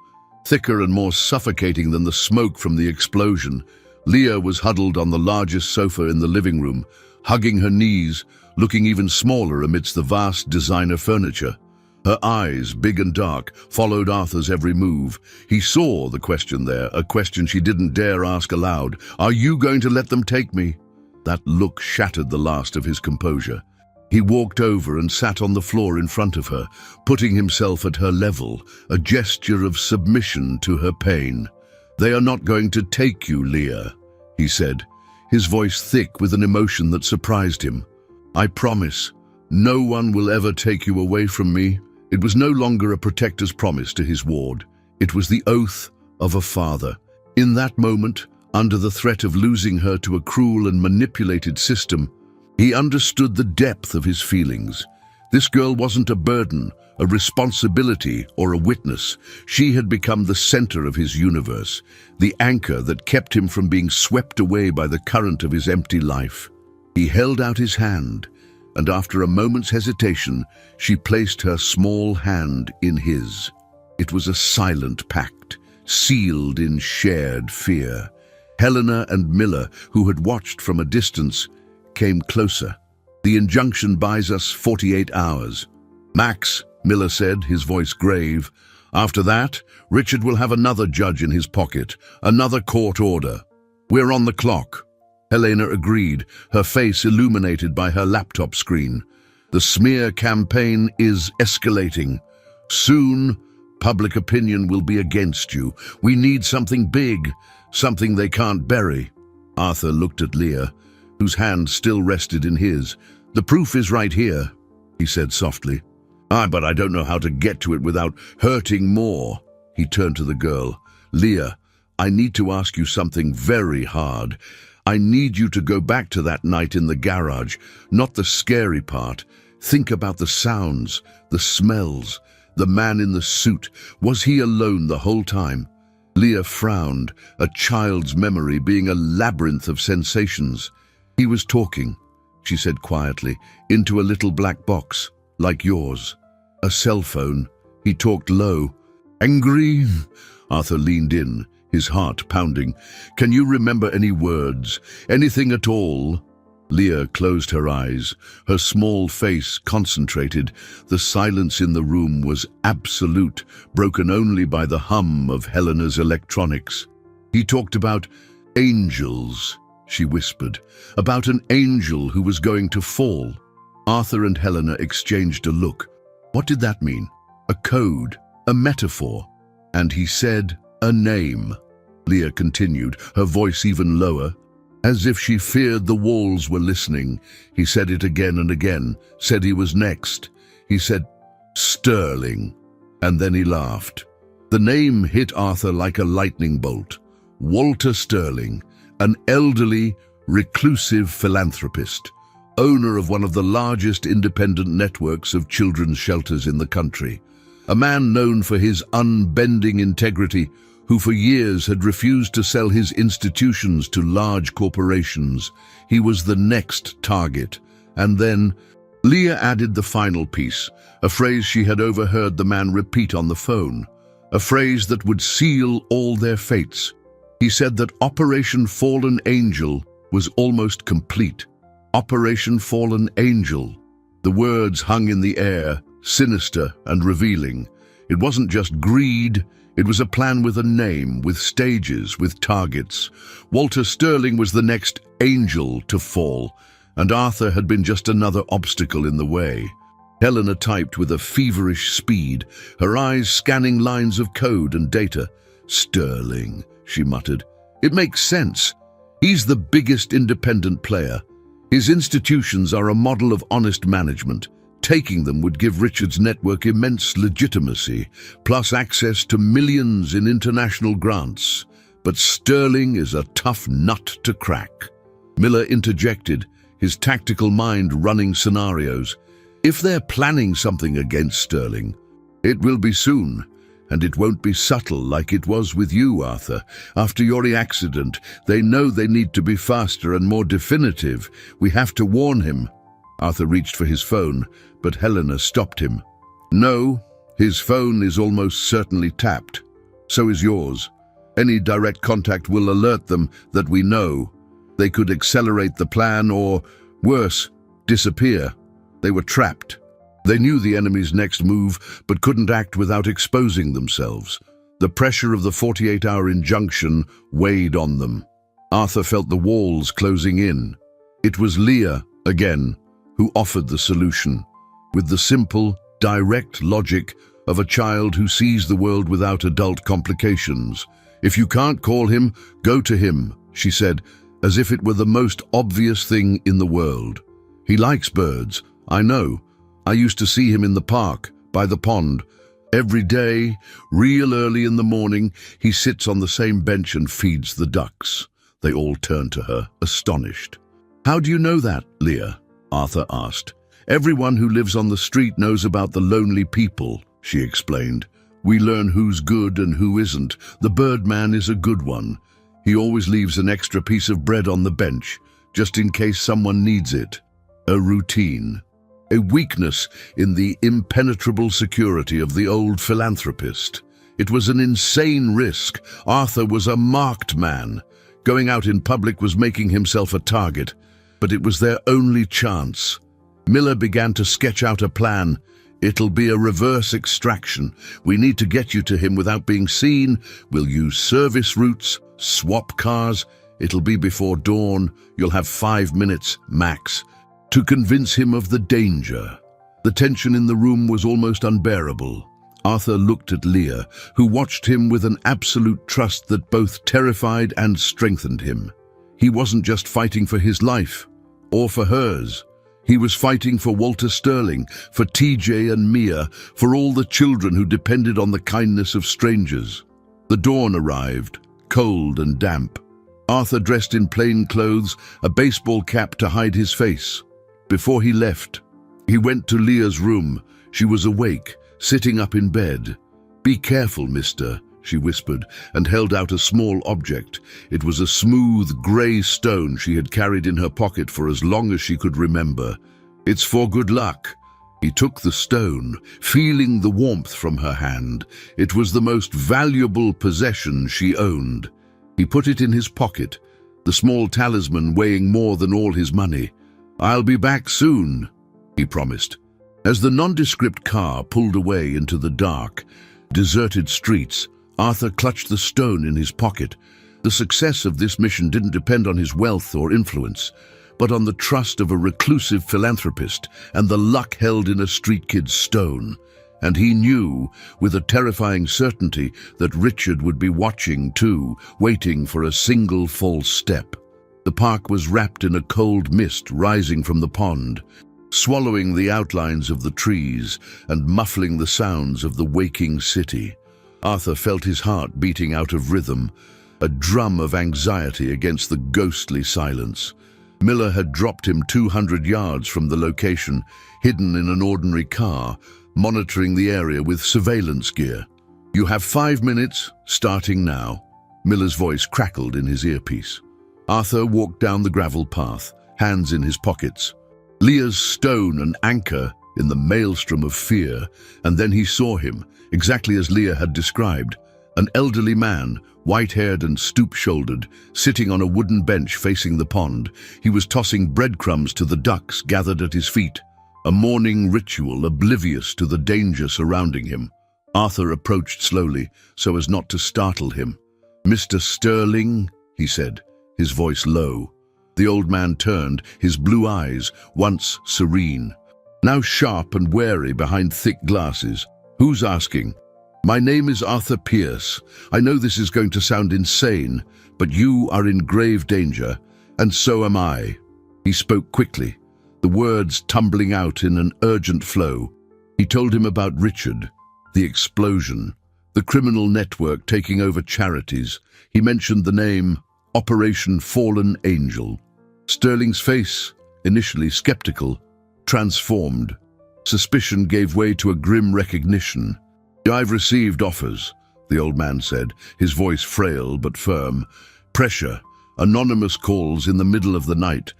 Thicker and more suffocating than the smoke from the explosion, Leah was huddled on the largest sofa in the living room, hugging her knees, looking even smaller amidst the vast designer furniture. Her eyes, big and dark, followed Arthur's every move. He saw the question there, a question she didn't dare ask aloud. "Are you going to let them take me?" That look shattered the last of his composure. He walked over and sat on the floor in front of her, putting himself at her level, a gesture of submission to her pain. "They are not going to take you, Leah," he said, his voice thick with an emotion that surprised him. "I promise, no one will ever take you away from me." It was no longer a protector's promise to his ward. It was the oath of a father. In that moment, under the threat of losing her to a cruel and manipulated system, he understood the depth of his feelings. This girl wasn't a burden, a responsibility, or a witness. She had become the center of his universe, the anchor that kept him from being swept away by the current of his empty life. He held out his hand, and after a moment's hesitation, she placed her small hand in his. It was a silent pact, sealed in shared fear. Helena and Miller, who had watched from a distance, came closer. "The injunction buys us 48 hours. Max," Miller said, his voice grave. "After that, Richard will have another judge in his pocket, another court order. We're on the clock." Helena agreed, her face illuminated by her laptop screen. "The smear campaign is escalating. Soon, public opinion will be against you. We need something big, something they can't bury." Arthur looked at Leah, whose hand still rested in his. "The proof is right here," he said softly. But I don't know how to get to it without hurting more." He turned to the girl. "Leah, I need to ask you something very hard. I need you to go back to that night in the garage, not the scary part. Think about the sounds, the smells, the man in the suit. Was he alone the whole time?" Leah frowned, a child's memory being a labyrinth of sensations. "He was talking," she said quietly, "into a little black box, like yours. A cell phone. He talked low. Angry?" Arthur leaned in, his heart pounding. "Can you remember any words? Anything at all?" Leah closed her eyes, her small face concentrated. The silence in the room was absolute, broken only by the hum of Helena's electronics. "He talked about angels," she whispered, "about an angel who was going to fall." Arthur and Helena exchanged a look. What did that mean? A code? A metaphor? "And he said a name," Leah continued, her voice even lower, as if she feared the walls were listening. "He said it again and again, said he was next. He said, Sterling." And then he laughed. The name hit Arthur like a lightning bolt. Walter Sterling, an elderly, reclusive philanthropist, owner of one of the largest independent networks of children's shelters in the country. A man known for his unbending integrity, who for years had refused to sell his institutions to large corporations. He was the next target. And then Leah added the final piece, a phrase she had overheard the man repeat on the phone, a phrase that would seal all their fates. He said that Operation Fallen Angel was almost complete. Operation Fallen Angel. The words hung in the air, sinister and revealing. It wasn't just greed, it was a plan with a name, with stages, with targets. Walter Sterling was the next angel to fall, and Arthur had been just another obstacle in the way. Helena typed with a feverish speed, her eyes scanning lines of code and data. "Sterling," she muttered. "It makes sense. He's the biggest independent player. His institutions are a model of honest management. Taking them would give Richard's network immense legitimacy, plus access to millions in international grants. But Sterling is a tough nut to crack." Miller interjected, his tactical mind running scenarios. "If they're planning something against Sterling, it will be soon. And it won't be subtle like it was with you, Arthur. After your accident, they know they need to be faster and more definitive. We have to warn him." Arthur reached for his phone, but Helena stopped him. "No, his phone is almost certainly tapped. So is yours. Any direct contact will alert them that we know. They could accelerate the plan or, worse, disappear. They were trapped. They knew the enemy's next move, but couldn't act without exposing themselves. The pressure of the 48-hour injunction weighed on them. Arthur felt the walls closing in. It was Leah, again, who offered the solution, with the simple, direct logic of a child who sees the world without adult complications. "If you can't call him, go to him," she said, as if it were the most obvious thing in the world. "He likes birds, I know. I used to see him in the park, by the pond. Every day, real early in the morning, he sits on the same bench and feeds the ducks." They all turned to her, astonished. "How do you know that, Leah?" Arthur asked. "Everyone who lives on the street knows about the lonely people," she explained. "We learn who's good and who isn't. The Birdman is a good one. He always leaves an extra piece of bread on the bench, just in case someone needs it. A routine. A weakness in the impenetrable security of the old philanthropist. It was an insane risk. Arthur was a marked man. Going out in public was making himself a target, but it was their only chance. Miller began to sketch out a plan. "It'll be a reverse extraction. We need to get you to him without being seen. We'll use service routes, swap cars. It'll be before dawn. You'll have 5 minutes, max, to convince him of the danger." The tension in the room was almost unbearable. Arthur looked at Leah, who watched him with an absolute trust that both terrified and strengthened him. He wasn't just fighting for his life, or for hers. He was fighting for Walter Sterling, for TJ and Mia, for all the children who depended on the kindness of strangers. The dawn arrived, cold and damp. Arthur dressed in plain clothes, a baseball cap to hide his face. Before he left, he went to Leah's room. She was awake, sitting up in bed. "Be careful, mister," she whispered, and held out a small object. It was a smooth, grey stone she had carried in her pocket for as long as she could remember. "It's for good luck." He took the stone, feeling the warmth from her hand. It was the most valuable possession she owned. He put it in his pocket, the small talisman weighing more than all his money. "I'll be back soon," he promised. As the nondescript car pulled away into the dark, deserted streets, Arthur clutched the stone in his pocket. The success of this mission didn't depend on his wealth or influence, but on the trust of a reclusive philanthropist and the luck held in a street kid's stone. And he knew, with a terrifying certainty, that Richard would be watching too, waiting for a single false step. The park was wrapped in a cold mist rising from the pond, swallowing the outlines of the trees and muffling the sounds of the waking city. Arthur felt his heart beating out of rhythm, a drum of anxiety against the ghostly silence. Miller had dropped him 200 yards from the location, hidden in an ordinary car, monitoring the area with surveillance gear. "You have 5 minutes, starting now." Miller's voice crackled in his earpiece. Arthur walked down the gravel path, hands in his pockets. Leah's stone an anchor in the maelstrom of fear, and then he saw him, exactly as Leah had described, An elderly man, white-haired and stoop-shouldered, sitting on a wooden bench facing the pond. He was tossing breadcrumbs to the ducks gathered at his feet, a morning ritual oblivious to the danger surrounding him. Arthur approached slowly, so as not to startle him. "Mr. Sterling," he said, his voice low. The old man turned, his blue eyes, once serene, now sharp and wary behind thick glasses. "Who's asking?" "My name is Arthur Pierce. I know this is going to sound insane, but you are in grave danger, and so am I." He spoke quickly, the words tumbling out in an urgent flow. He told him about Richard, the explosion, the criminal network taking over charities. He mentioned the name Operation Fallen Angel. Sterling's face, initially skeptical, transformed. Suspicion gave way to a grim recognition. "I've received offers," the old man said, his voice frail but firm. "Pressure, anonymous calls in the middle of the night.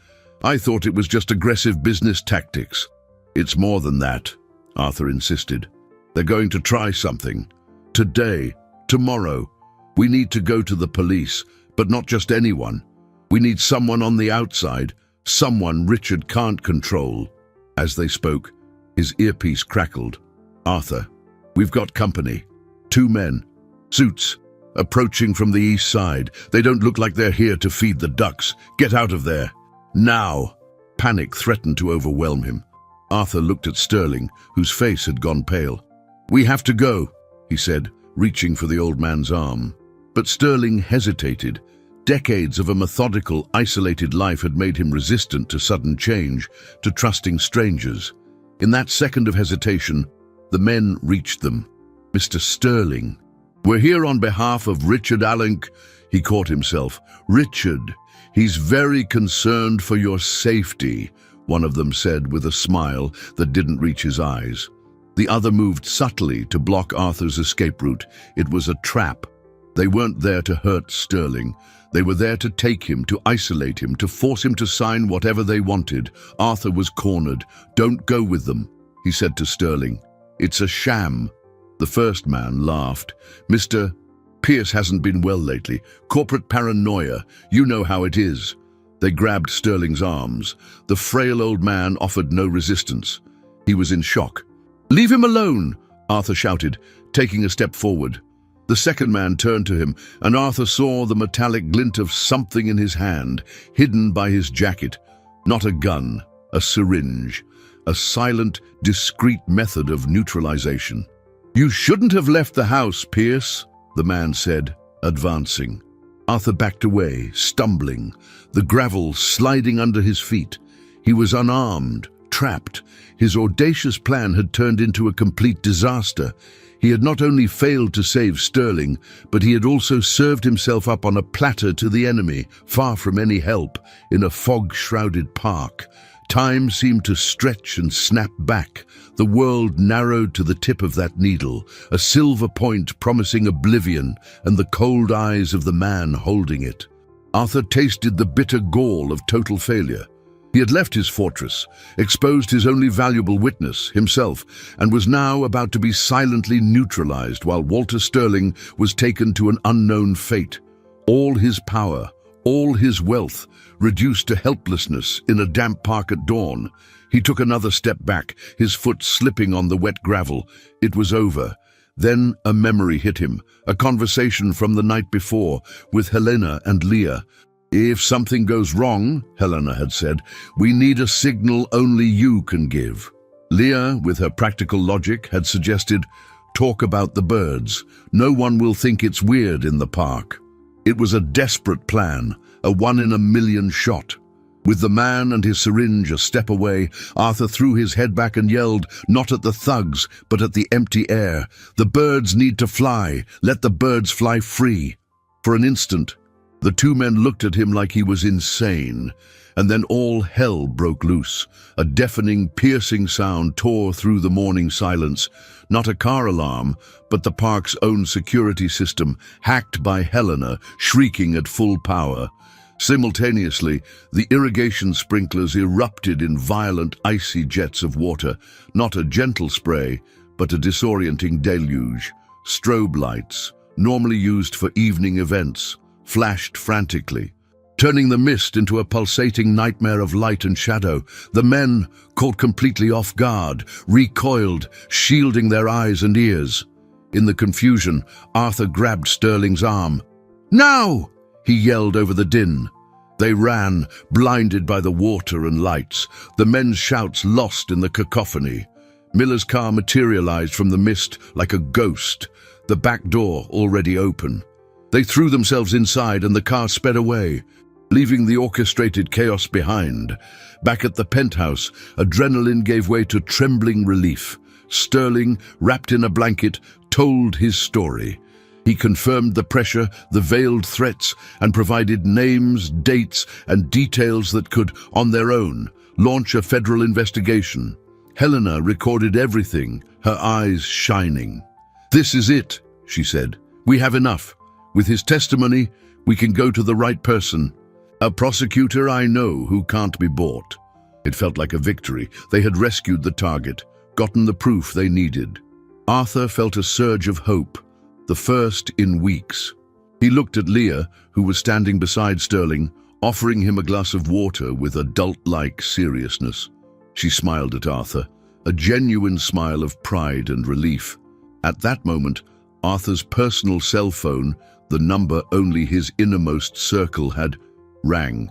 I thought it was just aggressive business tactics." "It's more than that," Arthur insisted. "They're going to try something. Today, tomorrow. We need to go to the police, but not just anyone. We need someone on the outside, someone Richard can't control." As they spoke, his earpiece crackled. "Arthur, we've got company. 2 men, suits, approaching from the east side. They don't look like they're here to feed the ducks. Get out of there. Now!" Panic threatened to overwhelm him. Arthur looked at Sterling, whose face had gone pale. "We have to go," he said, reaching for the old man's arm. But Sterling hesitated. Decades of a methodical, isolated life had made him resistant to sudden change, to trusting strangers. In that second of hesitation, the men reached them. "Mr. Sterling, we're here on behalf of Richard Allen." He caught himself. "Richard, he's very concerned for your safety," one of them said with a smile that didn't reach his eyes. The other moved subtly to block Arthur's escape route. It was a trap. They weren't there to hurt Sterling. They were there to take him, to isolate him, to force him to sign whatever they wanted. Arthur was cornered. "Don't go with them," he said to Sterling. "It's a sham." The first man laughed. "Mr. Pierce hasn't been well lately. Corporate paranoia. You know how it is." They grabbed Sterling's arms. The frail old man offered no resistance. He was in shock. "Leave him alone," Arthur shouted, taking a step forward. The second man turned to him, and Arthur saw the metallic glint of something in his hand, hidden by his jacket. Not a gun, a syringe. A silent, discreet method of neutralization. "You shouldn't have left the house, Pierce," the man said, advancing. Arthur backed away, stumbling, the gravel sliding under his feet. He was unarmed, trapped. His audacious plan had turned into a complete disaster. He had not only failed to save Sterling, but he had also served himself up on a platter to the enemy, far from any help, in a fog-shrouded park. Time seemed to stretch and snap back. The world narrowed to the tip of that needle, a silver point promising oblivion, and the cold eyes of the man holding it. Arthur tasted the bitter gall of total failure. He had left his fortress, exposed his only valuable witness, himself, and was now about to be silently neutralized while Walter Sterling was taken to an unknown fate. All his power, all his wealth, reduced to helplessness in a damp park at dawn. He took another step back, his foot slipping on the wet gravel. It was over. Then a memory hit him, a conversation from the night before with Helena and Leah. "If something goes wrong," Helena had said, "we need a signal only you can give." Leah, with her practical logic, had suggested, "Talk about the birds. No one will think it's weird in the park." It was a desperate plan, a 1 in a million shot. With the man and his syringe a step away, Arthur threw his head back and yelled, not at the thugs, but at the empty air. "The birds need to fly. Let the birds fly free." For an instant, the 2 men looked at him like he was insane, and then all hell broke loose. A deafening, piercing sound tore through the morning silence. Not a car alarm, but the park's own security system, hacked by Helena, shrieking at full power. Simultaneously, the irrigation sprinklers erupted in violent, icy jets of water, not a gentle spray, but a disorienting deluge. Strobe lights, normally used for evening events, flashed frantically, turning the mist into a pulsating nightmare of light and shadow. The men, caught completely off guard, recoiled, shielding their eyes and ears. In the confusion, Arthur grabbed Sterling's arm. "Now!" he yelled over the din. They ran, blinded by the water and lights, the men's shouts lost in the cacophony. Miller's car materialized from the mist like a ghost, the back door already open. They threw themselves inside and the car sped away, leaving the orchestrated chaos behind. Back at the penthouse, adrenaline gave way to trembling relief. Sterling, wrapped in a blanket, told his story. He confirmed the pressure, the veiled threats, and provided names, dates, and details that could, on their own, launch a federal investigation. Helena recorded everything, her eyes shining. "This is it," she said. "We have enough. With his testimony, we can go to the right person. A prosecutor I know who can't be bought." It felt like a victory. They had rescued the target, gotten the proof they needed. Arthur felt a surge of hope, the first in weeks. He looked at Leah, who was standing beside Sterling, offering him a glass of water with adult-like seriousness. She smiled at Arthur, a genuine smile of pride and relief. At that moment, Arthur's personal cell phone, the number only his innermost circle had, rang.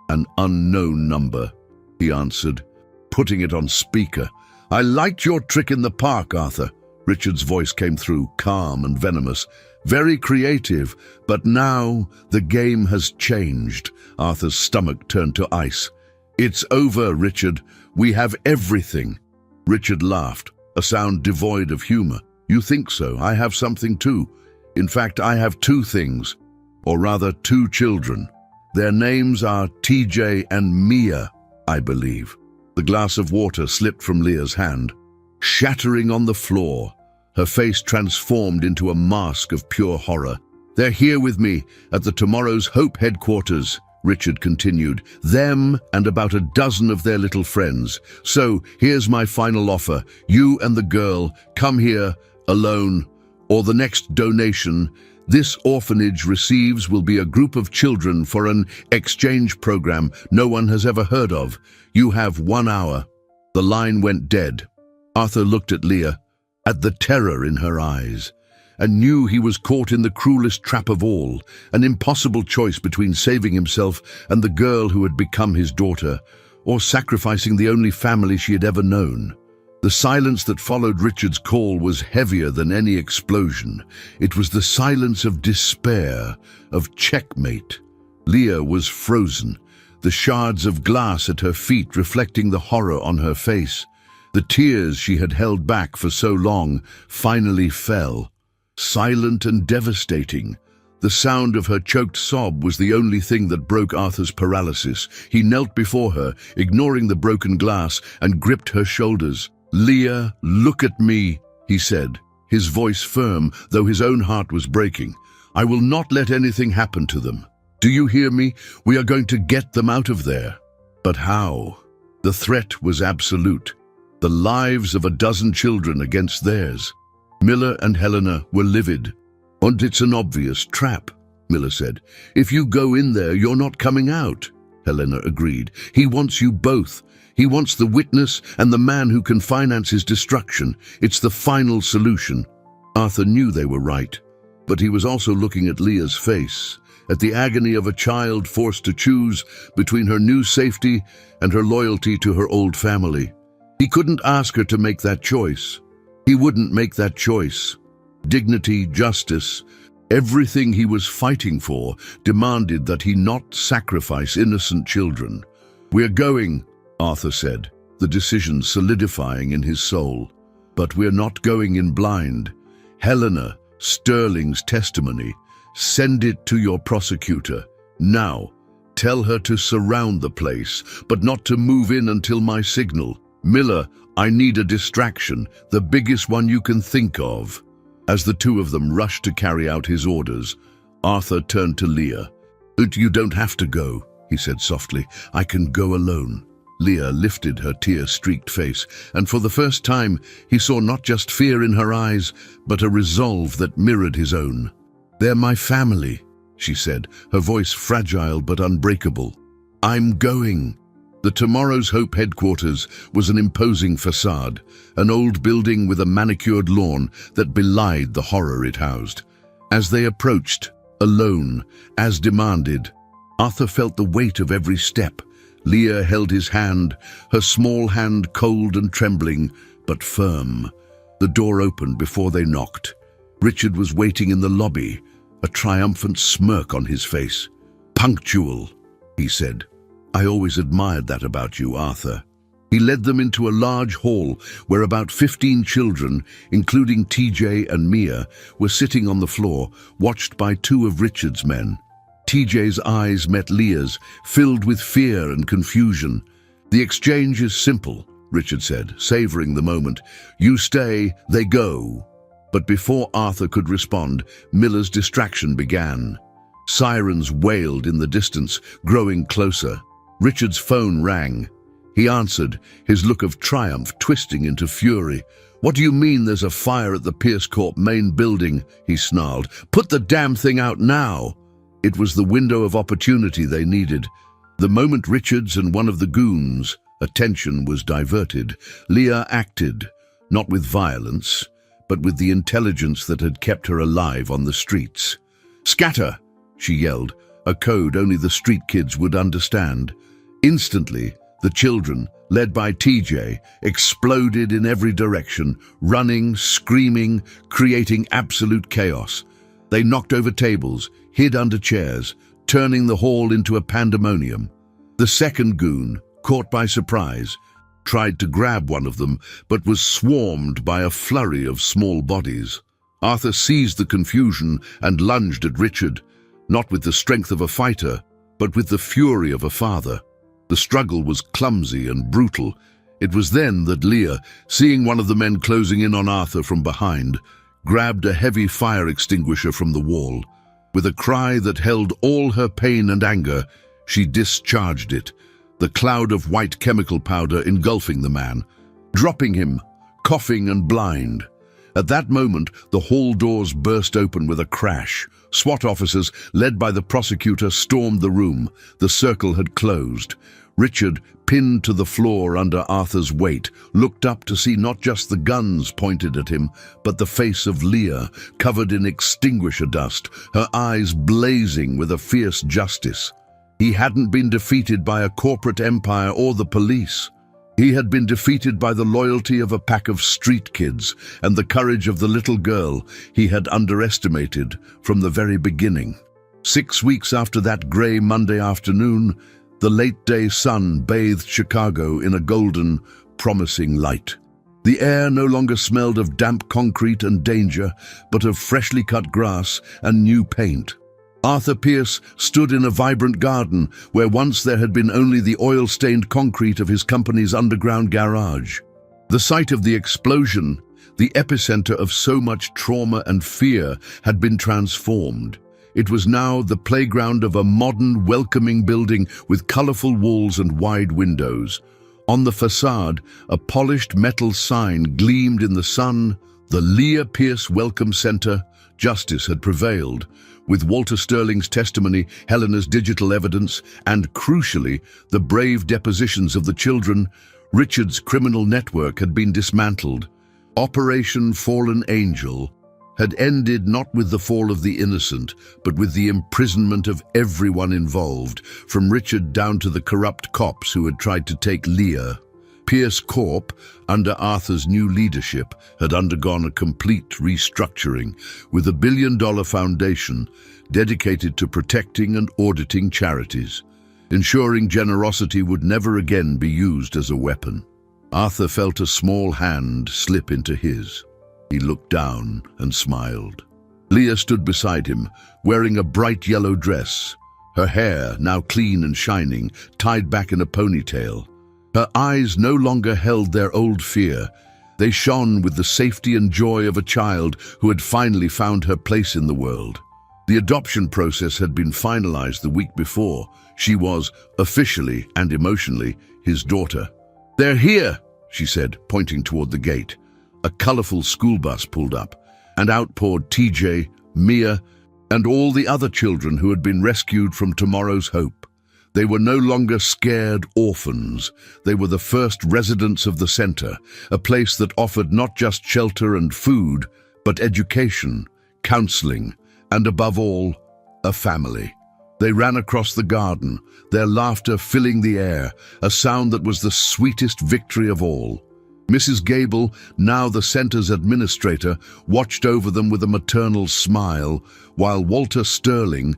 An unknown number. He answered, putting it on speaker. "I liked your trick in the park, Arthur." Richard's voice came through, calm and venomous. "Very creative, but now the game has changed." Arthur's stomach turned to ice. "It's over, Richard. We have everything." Richard laughed, a sound devoid of humor. "You think so? I have something too. In fact, I have two things, or rather two children. Their names are TJ and Mia, I believe." The glass of water slipped from Leah's hand, shattering on the floor. Her face transformed into a mask of pure horror. "They're here with me at the Tomorrow's Hope headquarters," Richard continued. "Them and about a dozen of their little friends. So here's my final offer. You and the girl come here alone, or the next donation this orphanage receives will be a group of children for an exchange program no one has ever heard of. You have 1 hour." The line went dead. Arthur looked at Leah, at the terror in her eyes, and knew he was caught in the cruelest trap of all, an impossible choice between saving himself and the girl who had become his daughter, or sacrificing the only family she had ever known. The silence that followed Richard's call was heavier than any explosion. It was the silence of despair, of checkmate. Leah was frozen, the shards of glass at her feet reflecting the horror on her face. The tears she had held back for so long finally fell, silent and devastating. The sound of her choked sob was the only thing that broke Arthur's paralysis. He knelt before her, ignoring the broken glass, and gripped her shoulders. "Leah, look at me," he said, his voice firm, though his own heart was breaking. "I will not let anything happen to them. Do you hear me? We are going to get them out of there." But how? The threat was absolute. The lives of a dozen children against theirs. Miller and Helena were livid. "And it's an obvious trap," Miller said. "If you go in there, you're not coming out." Helena agreed. "He wants you both. He wants the witness and the man who can finance his destruction. It's the final solution." Arthur knew they were right, but he was also looking at Leah's face, at the agony of a child forced to choose between her new safety and her loyalty to her old family. He couldn't ask her to make that choice. He wouldn't make that choice. Dignity, justice, everything he was fighting for demanded that he not sacrifice innocent children. "We're going," Arthur said, the decision solidifying in his soul. "But we're not going in blind. Helena, Sterling's testimony. Send it to your prosecutor. Now, tell her to surround the place, but not to move in until my signal. Miller, I need a distraction, the biggest one you can think of." As the two of them rushed to carry out his orders, Arthur turned to Leah. "You don't have to go," he said softly. "I can go alone." Leah lifted her tear-streaked face, and for the first time he saw not just fear in her eyes, but a resolve that mirrored his own. "They're my family," she said, her voice fragile but unbreakable. "I'm going." The Tomorrow's Hope headquarters was an imposing facade, an old building with a manicured lawn that belied the horror it housed. As they approached, alone, as demanded, Arthur felt the weight of every step. Leah held his hand, her small hand cold and trembling, but firm. The door opened before they knocked. Richard was waiting in the lobby, a triumphant smirk on his face. "Punctual," he said. "I always admired that about you, Arthur." He led them into a large hall where about 15 children, including TJ and Mia, were sitting on the floor, watched by 2 of Richard's men. TJ's eyes met Leah's, filled with fear and confusion. "The exchange is simple," Richard said, savoring the moment. "You stay, they go." But before Arthur could respond, Miller's distraction began. Sirens wailed in the distance, growing closer. Richard's phone rang. He answered, his look of triumph twisting into fury. "What do you mean there's a fire at the Pierce Corp main building?" he snarled. "Put the damn thing out now!" It was the window of opportunity they needed. The moment Richards and one of the goons' attention was diverted, Leah acted, not with violence, but with the intelligence that had kept her alive on the streets. "Scatter!" she yelled, a code only the street kids would understand. Instantly, the children, led by TJ, exploded in every direction, running, screaming, creating absolute chaos. They knocked over tables, hid under chairs, turning the hall into a pandemonium. The second goon, caught by surprise, tried to grab one of them, but was swarmed by a flurry of small bodies. Arthur seized the confusion and lunged at Richard, not with the strength of a fighter, but with the fury of a father. The struggle was clumsy and brutal. It was then that Leah, seeing one of the men closing in on Arthur from behind, grabbed a heavy fire extinguisher from the wall. With a cry that held all her pain and anger, she discharged it, the cloud of white chemical powder engulfing the man, dropping him, coughing and blind. At that moment, the hall doors burst open with a crash. SWAT officers, led by the prosecutor, stormed the room. The circle had closed. Richard, pinned to the floor under Arthur's weight, looked up to see not just the guns pointed at him, but the face of Leah, covered in extinguisher dust, her eyes blazing with a fierce justice. He hadn't been defeated by a corporate empire or the police. He had been defeated by the loyalty of a pack of street kids and the courage of the little girl he had underestimated from the very beginning. 6 weeks after that grey Monday afternoon, the late-day sun bathed Chicago in a golden, promising light. The air no longer smelled of damp concrete and danger, but of freshly cut grass and new paint. Arthur Pierce stood in a vibrant garden where once there had been only the oil-stained concrete of his company's underground garage. The site of the explosion, the epicenter of so much trauma and fear, had been transformed. It was now the playground of a modern, welcoming building with colorful walls and wide windows. On the facade, a polished metal sign gleamed in the sun. The Leah Pierce Welcome Center. Justice had prevailed. With Walter Sterling's testimony, Helena's digital evidence, and, crucially, the brave depositions of the children, Richard's criminal network had been dismantled. Operation Fallen Angel had ended not with the fall of the innocent, but with the imprisonment of everyone involved, from Richard down to the corrupt cops who had tried to take Leah. Pierce Corp, under Arthur's new leadership, had undergone a complete restructuring, with a billion-dollar foundation dedicated to protecting and auditing charities, ensuring generosity would never again be used as a weapon. Arthur felt a small hand slip into his. He looked down and smiled. Leah stood beside him, wearing a bright yellow dress, her hair, now clean and shining, tied back in a ponytail. Her eyes no longer held their old fear. They shone with the safety and joy of a child who had finally found her place in the world. The adoption process had been finalized the week before. She was, officially and emotionally, his daughter. "They're here," she said, pointing toward the gate. A colorful school bus pulled up, and out poured TJ, Mia, and all the other children who had been rescued from tomorrow's hope. They were no longer scared orphans. They were the first residents of the center, a place that offered not just shelter and food, but education, counseling, and above all, a family. They ran across the garden, their laughter filling the air, a sound that was the sweetest victory of all. Mrs. Gable, now the center's administrator, watched over them with a maternal smile, while Walter Sterling,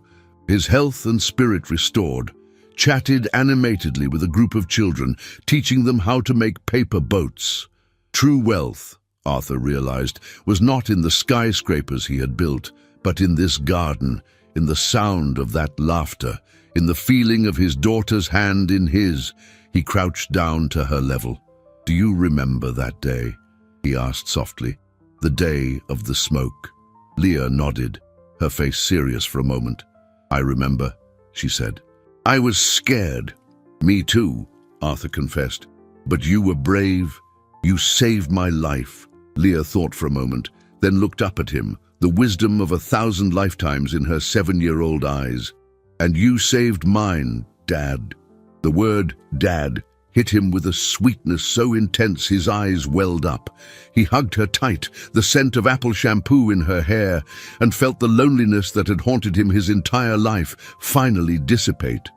his health and spirit restored, chatted animatedly with a group of children, teaching them how to make paper boats. True wealth, Arthur realized, was not in the skyscrapers he had built, but in this garden, in the sound of that laughter, in the feeling of his daughter's hand in his. He crouched down to her level. "Do you remember that day?" he asked softly. "The day of the smoke." Leah nodded, her face serious for a moment. "I remember," she said. "I was scared." "Me too," Arthur confessed. "But you were brave. You saved my life." Leah thought for a moment, then looked up at him, the wisdom of 1,000 lifetimes in her 7-year-old eyes. "And you saved mine, Dad." The word "Dad" hit him with a sweetness so intense his eyes welled up. He hugged her tight, the scent of apple shampoo in her hair, and felt the loneliness that had haunted him his entire life finally dissipate.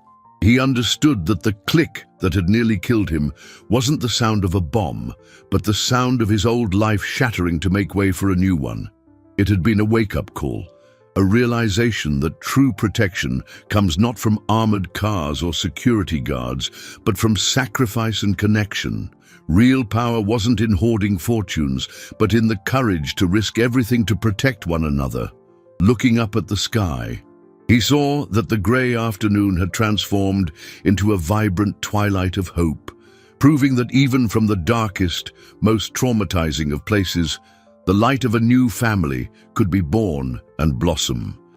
He understood that the click that had nearly killed him wasn't the sound of a bomb, but the sound of his old life shattering to make way for a new one. It had been a wake-up call, a realization that true protection comes not from armored cars or security guards, but from sacrifice and connection. Real power wasn't in hoarding fortunes, but in the courage to risk everything to protect one another. Looking up at the sky, he saw that the gray afternoon had transformed into a vibrant twilight of hope, proving that even from the darkest, most traumatizing of places, the light of a new family could be born and blossom.